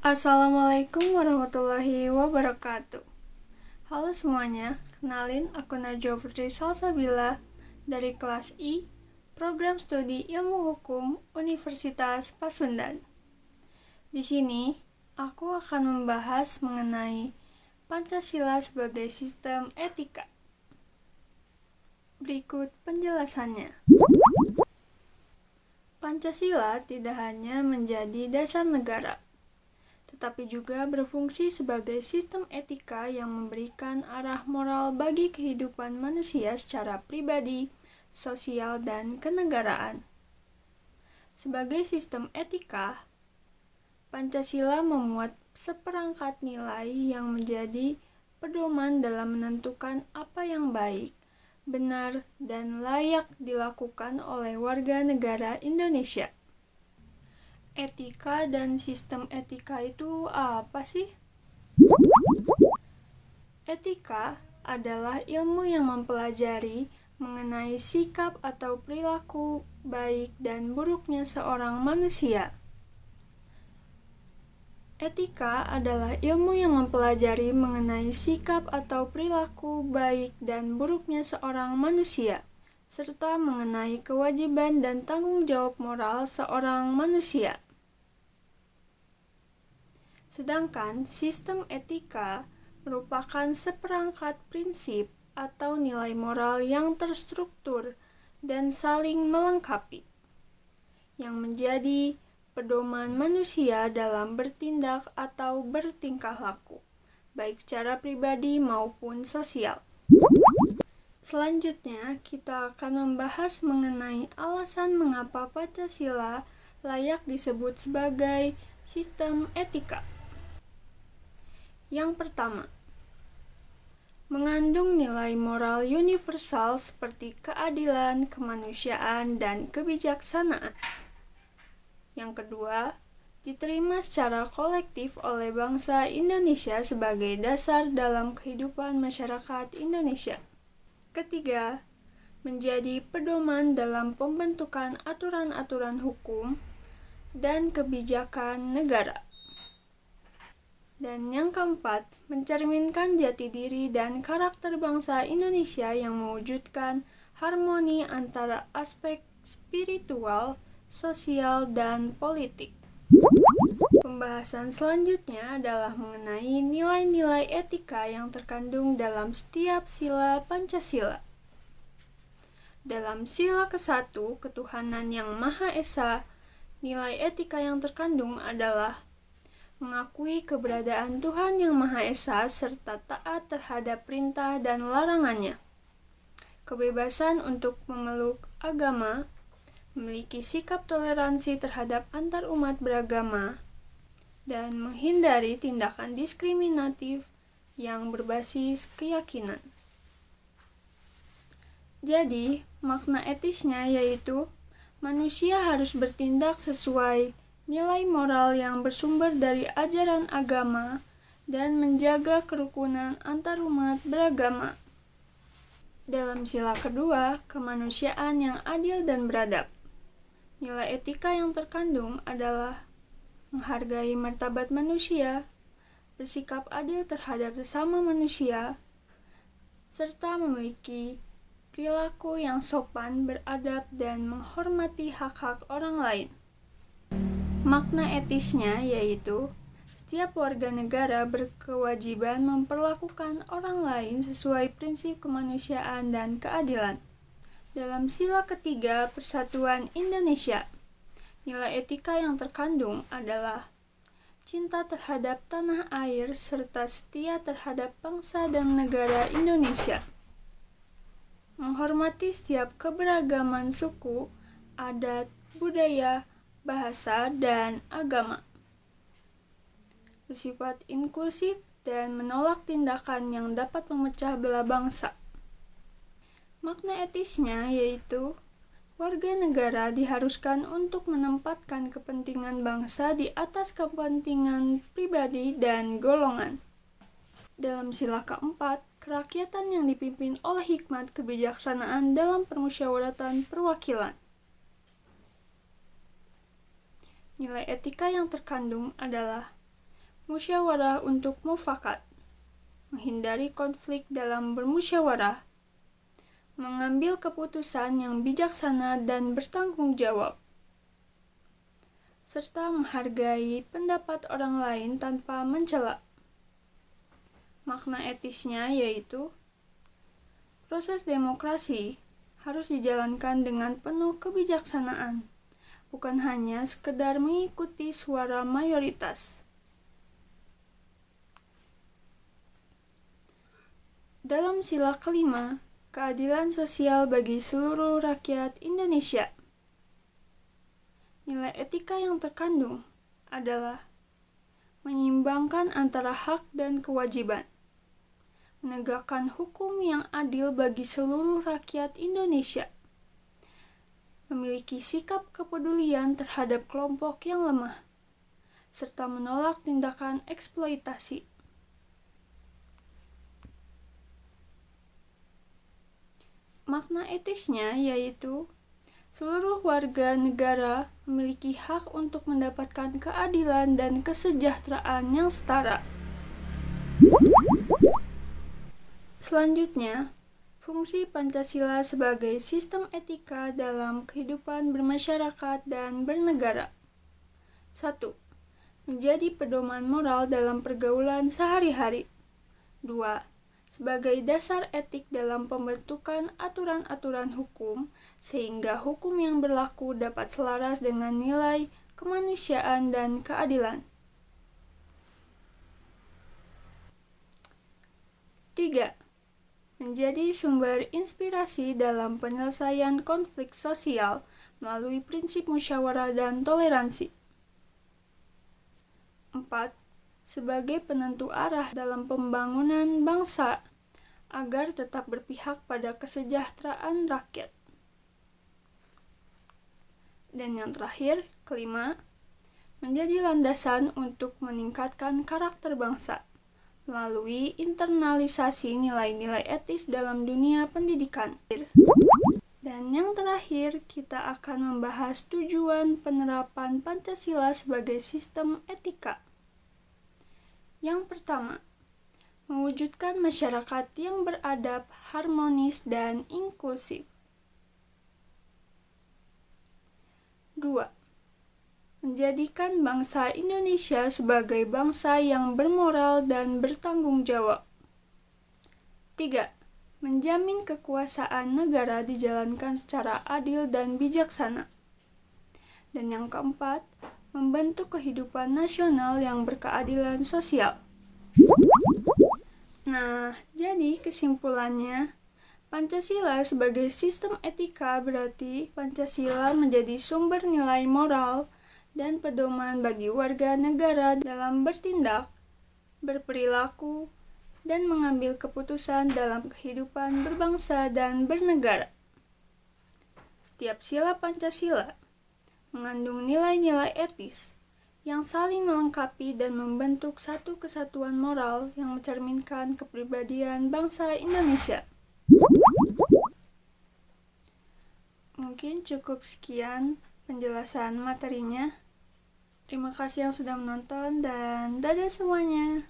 Assalamualaikum warahmatullahi wabarakatuh. Halo semuanya, kenalin aku Najwa Putri Salsabila dari kelas I, Program Studi Ilmu Hukum Universitas Pasundan. Di sini, aku akan membahas mengenai Pancasila sebagai sistem etika. Berikut penjelasannya. Pancasila tidak hanya menjadi dasar negara, tetapi juga berfungsi sebagai sistem etika yang memberikan arah moral bagi kehidupan manusia secara pribadi, sosial, dan kenegaraan. Sebagai sistem etika, Pancasila memuat seperangkat nilai yang menjadi pedoman dalam menentukan apa yang baik, benar, dan layak dilakukan oleh warga negara Indonesia. Etika dan sistem etika itu apa sih? Etika adalah ilmu yang mempelajari mengenai sikap atau perilaku baik dan buruknya seorang manusia. Etika adalah ilmu yang mempelajari mengenai sikap atau perilaku baik dan buruknya seorang manusia, serta mengenai kewajiban dan tanggung jawab moral seorang manusia. Sedangkan sistem etika merupakan seperangkat prinsip atau nilai moral yang terstruktur dan saling melengkapi, yang menjadi pedoman manusia dalam bertindak atau bertingkah laku, baik secara pribadi maupun sosial. Selanjutnya, kita akan membahas mengenai alasan mengapa Pancasila layak disebut sebagai sistem etika. Yang pertama, mengandung nilai moral universal seperti keadilan, kemanusiaan, dan kebijaksanaan. Yang kedua, diterima secara kolektif oleh bangsa Indonesia sebagai dasar dalam kehidupan masyarakat Indonesia. Ketiga, menjadi pedoman dalam pembentukan aturan-aturan hukum dan kebijakan negara. Dan yang keempat, mencerminkan jati diri dan karakter bangsa Indonesia yang mewujudkan harmoni antara aspek spiritual, sosial, dan politik. Pembahasan selanjutnya adalah mengenai nilai-nilai etika yang terkandung dalam setiap sila Pancasila. Dalam sila ke-1, ketuhanan yang Maha Esa, nilai etika yang terkandung adalah mengakui keberadaan Tuhan yang Maha Esa serta taat terhadap perintah dan larangannya. Kebebasan untuk memeluk agama, memiliki sikap toleransi terhadap antar umat beragama, dan menghindari tindakan diskriminatif yang berbasis keyakinan. Jadi, makna etisnya yaitu manusia harus bertindak sesuai nilai moral yang bersumber dari ajaran agama dan menjaga kerukunan antar umat beragama. Dalam sila kedua, kemanusiaan yang adil dan beradab. Nilai etika yang terkandung adalah menghargai martabat manusia, bersikap adil terhadap sesama manusia, serta memiliki perilaku yang sopan, beradab, dan menghormati hak-hak orang lain. Makna etisnya yaitu setiap warga negara berkewajiban memperlakukan orang lain sesuai prinsip kemanusiaan dan keadilan. Dalam sila ketiga Persatuan Indonesia, nilai etika yang terkandung adalah cinta terhadap tanah air serta setia terhadap bangsa dan negara Indonesia. Menghormati setiap keberagaman suku, adat, budaya, bahasa, dan agama. Bersifat inklusif dan menolak tindakan yang dapat memecah belah bangsa. Makna etisnya yaitu warga negara diharuskan untuk menempatkan kepentingan bangsa di atas kepentingan pribadi dan golongan. Dalam sila keempat, kerakyatan yang dipimpin oleh hikmat kebijaksanaan dalam permusyawaratan perwakilan. Nilai etika yang terkandung adalah musyawarah untuk mufakat, menghindari konflik dalam bermusyawarah, mengambil keputusan yang bijaksana dan bertanggung jawab, serta menghargai pendapat orang lain tanpa mencela. Makna etisnya yaitu proses demokrasi harus dijalankan dengan penuh kebijaksanaan, bukan hanya sekedar mengikuti suara mayoritas. Dalam sila kelima, keadilan sosial bagi seluruh rakyat Indonesia. Nilai etika yang terkandung adalah menyeimbangkan antara hak dan kewajiban, menegakkan hukum yang adil bagi seluruh rakyat Indonesia, memiliki sikap kepedulian terhadap kelompok yang lemah, serta menolak tindakan eksploitasi. Makna etisnya yaitu seluruh warga negara memiliki hak untuk mendapatkan keadilan dan kesejahteraan yang setara. Selanjutnya, fungsi Pancasila sebagai sistem etika dalam kehidupan bermasyarakat dan bernegara. 1. Menjadi pedoman moral dalam pergaulan sehari-hari. 2. Sebagai dasar etik dalam pembentukan aturan-aturan hukum, sehingga hukum yang berlaku dapat selaras dengan nilai kemanusiaan dan keadilan. 3. Menjadi sumber inspirasi dalam penyelesaian konflik sosial melalui prinsip musyawarah dan toleransi. 4. Sebagai penentu arah dalam pembangunan bangsa agar tetap berpihak pada kesejahteraan rakyat. Dan yang terakhir, kelima, menjadi landasan untuk meningkatkan karakter bangsa melalui internalisasi nilai-nilai etis dalam dunia pendidikan. Dan yang terakhir, kita akan membahas tujuan penerapan Pancasila sebagai sistem etika. Yang pertama, mewujudkan masyarakat yang beradab, harmonis, dan inklusif. 2. Menjadikan bangsa Indonesia sebagai bangsa yang bermoral dan bertanggung jawab. 3. Menjamin kekuasaan negara dijalankan secara adil dan bijaksana. Dan yang keempat, membentuk kehidupan nasional yang berkeadilan sosial. Nah, jadi kesimpulannya, Pancasila sebagai sistem etika berarti Pancasila menjadi sumber nilai moral dan pedoman bagi warga negara dalam bertindak, berperilaku, dan mengambil keputusan dalam kehidupan berbangsa dan bernegara. Setiap sila Pancasila mengandung nilai-nilai etis yang saling melengkapi dan membentuk satu kesatuan moral yang mencerminkan kepribadian bangsa Indonesia. Mungkin cukup sekian penjelasan materinya. Terima kasih yang sudah menonton dan dadah semuanya.